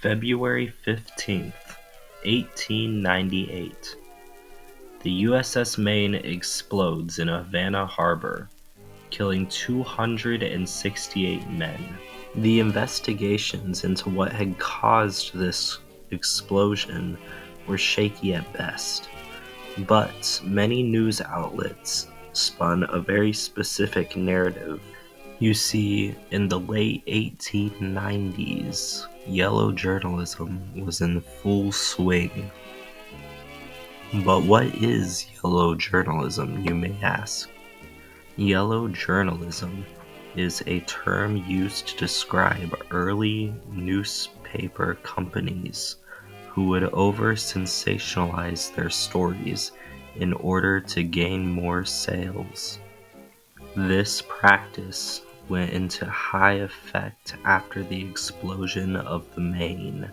February 15th, 1898. The USS Maine explodes in Havana Harbor, killing 268 men. The investigations into what had caused this explosion were shaky at best, but many news outlets spun a very specific narrative. You see, in the late 1890s, yellow journalism was in full swing. But what is yellow journalism, you may ask? Yellow journalism is a term used to describe early newspaper companies who would over-sensationalize their stories in order to gain more sales. This practice went into high effect after the explosion of the Maine,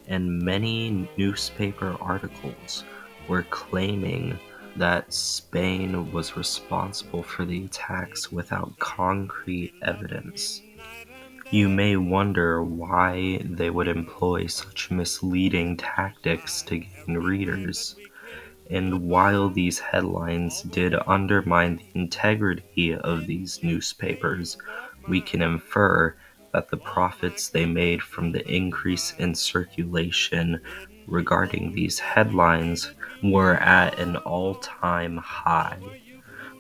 and many newspaper articles were claiming that Spain was responsible for the attacks without concrete evidence. You may wonder why they would employ such misleading tactics to gain readers. And while these headlines did undermine the integrity of these newspapers, we can infer that the profits they made from the increase in circulation regarding these headlines were at an all-time high.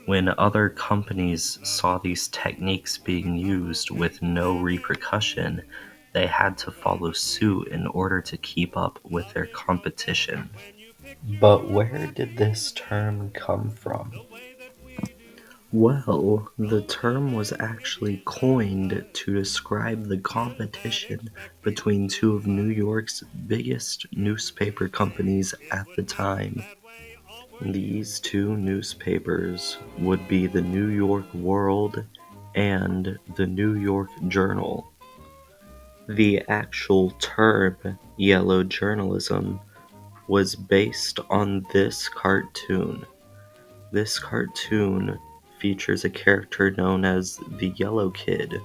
When other companies saw these techniques being used with no repercussion, they had to follow suit in order to keep up with their competition. But where did this term come from? Well, the term was actually coined to describe the competition between two of New York's biggest newspaper companies at the time. These two newspapers would be the New York World and the New York Journal. The actual term yellow journalism was based on this cartoon. This cartoon features a character known as the Yellow Kid,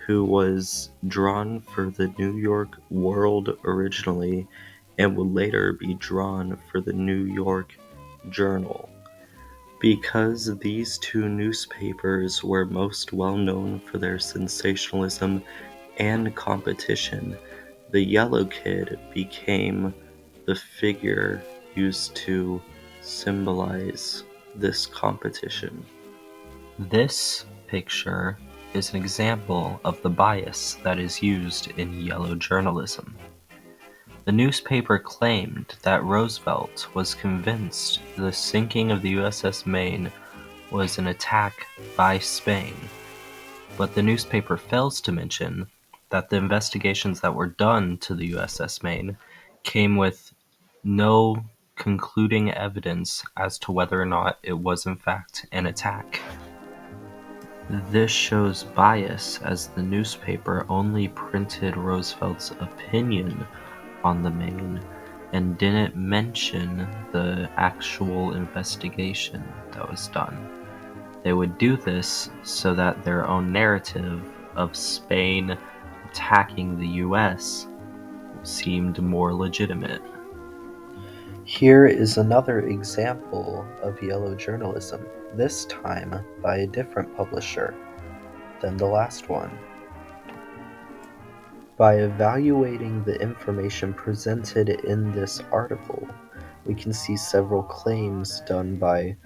who was drawn for the New York World originally and would later be drawn for the New York Journal. Because these two newspapers were most well known for their sensationalism and competition, the Yellow Kid became the figure used to symbolize this competition. This picture is an example of the bias that is used in yellow journalism. The newspaper claimed that Roosevelt was convinced the sinking of the USS Maine was an attack by Spain, but the newspaper fails to mention that the investigations that were done to the USS Maine came with no concluding evidence as to whether or not it was in fact an attack. This shows bias, as the newspaper only printed Roosevelt's opinion on the Maine and didn't mention the actual investigation that was done. They would do this so that their own narrative of Spain attacking the US seemed more legitimate. Here is another example of yellow journalism, this time by a different publisher than the last one. By evaluating the information presented in this article, we can see several claims done by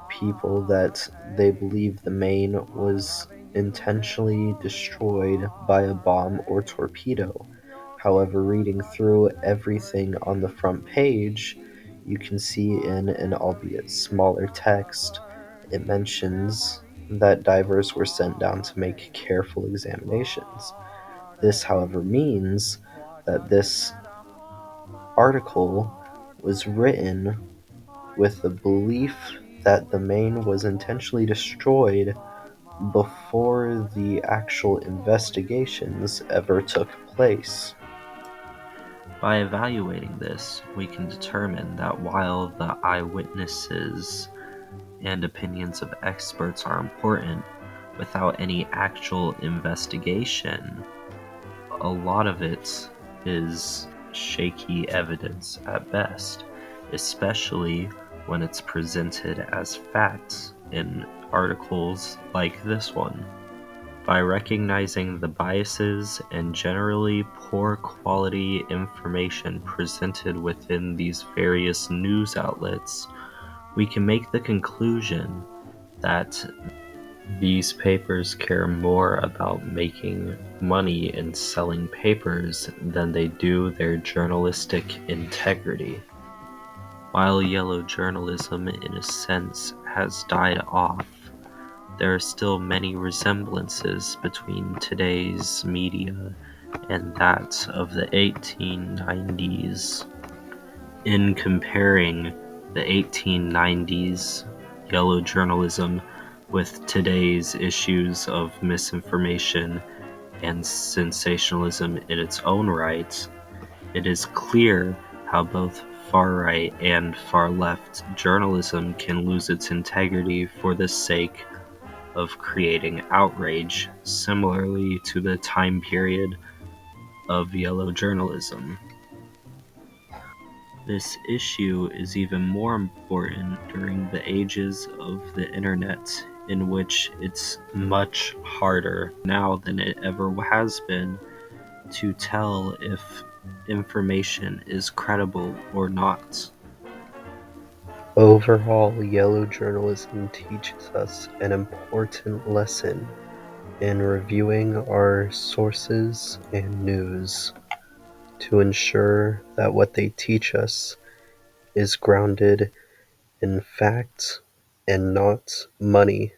people that they believe the Maine was intentionally destroyed by a bomb or torpedo. However, reading through everything on the front page, you can see in an albeit smaller text, it mentions that divers were sent down to make careful examinations. This, however, means that this article was written with the belief that the Maine was intentionally destroyed before the actual investigations ever took place. By evaluating this, we can determine that while the eyewitnesses and opinions of experts are important, without any actual investigation, a lot of it is shaky evidence at best, especially when it's presented as facts in articles like this one. By recognizing the biases and generally poor quality information presented within these various news outlets, we can make the conclusion that these papers care more about making money and selling papers than they do their journalistic integrity. While yellow journalism, in a sense, has died off, there are still many resemblances between today's media and that of the 1890s. In comparing the 1890s yellow journalism with today's issues of misinformation and sensationalism in its own right, it is clear how both far-right and far-left journalism can lose its integrity for the sake of creating outrage, similarly to the time period of yellow journalism. This issue is even more important during the ages of the internet, in which it's much harder now than it ever has been to tell if information is credible or not. Overall, yellow journalism teaches us an important lesson in reviewing our sources and news to ensure that what they teach us is grounded in facts and not money.